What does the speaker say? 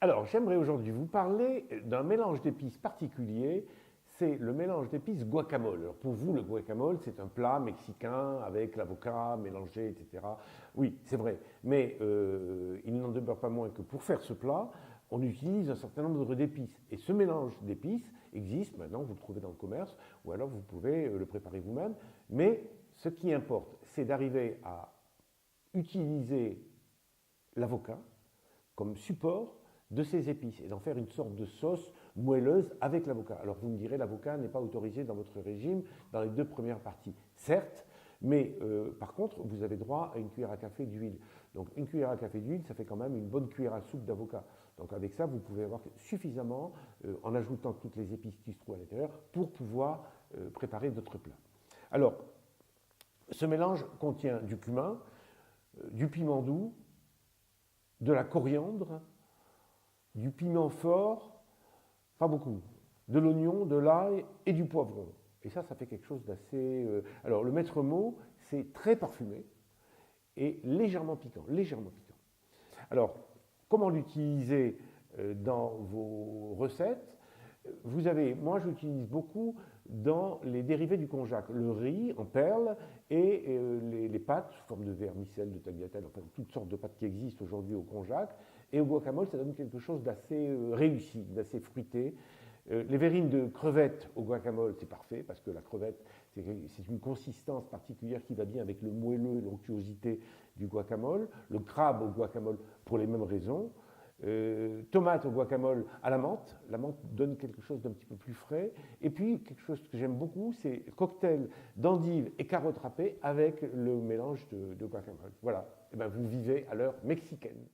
Alors, j'aimerais aujourd'hui vous parler d'un mélange d'épices particulier. C'est le mélange d'épices guacamole. Alors pour vous, le guacamole, c'est un plat mexicain avec l'avocat mélangé, etc. Oui, c'est vrai. Mais il n'en demeure pas moins que pour faire ce plat, on utilise un certain nombre d'épices. Et ce mélange d'épices existe maintenant, vous le trouvez dans le commerce, ou alors vous pouvez le préparer vous-même. Mais ce qui importe, c'est d'arriver à utiliser l'avocat comme support de ces épices et d'en faire une sorte de sauce moelleuse avec l'avocat. Alors vous me direz, l'avocat n'est pas autorisé dans votre régime dans les deux premières parties, certes, mais par contre, vous avez droit à une cuillère à café d'huile. Donc une cuillère à café d'huile, ça fait quand même une bonne cuillère à soupe d'avocat. Donc avec ça, vous pouvez avoir suffisamment, en ajoutant toutes les épices qui se trouvent à l'intérieur, pour pouvoir préparer votre plat. Alors, ce mélange contient du cumin, du piment doux, de la coriandre, du piment fort, pas beaucoup, de l'oignon, de l'ail et du poivron. Et ça fait quelque chose d'assez... Alors, le maître mot, c'est très parfumé et légèrement piquant, légèrement piquant. Alors, comment l'utiliser dans vos recettes? Vous avez, moi j'utilise beaucoup dans les dérivés du konjac, le riz en perles et les pâtes sous forme de vermicelle, de tagliatelle, enfin toutes sortes de pâtes qui existent aujourd'hui au konjac. Et au guacamole, ça donne quelque chose d'assez réussi, d'assez fruité. Les verrines de crevettes au guacamole, c'est parfait parce que la crevette, c'est une consistance particulière qui va bien avec le moelleux, l'onctuosité du guacamole. Le crabe au guacamole pour les mêmes raisons. Tomate au guacamole à la menthe. La menthe donne quelque chose d'un petit peu plus frais. Et puis, quelque chose que j'aime beaucoup, c'est cocktail d'endives et carottes râpées avec le mélange de guacamole. Voilà, et ben, vous vivez à l'heure mexicaine.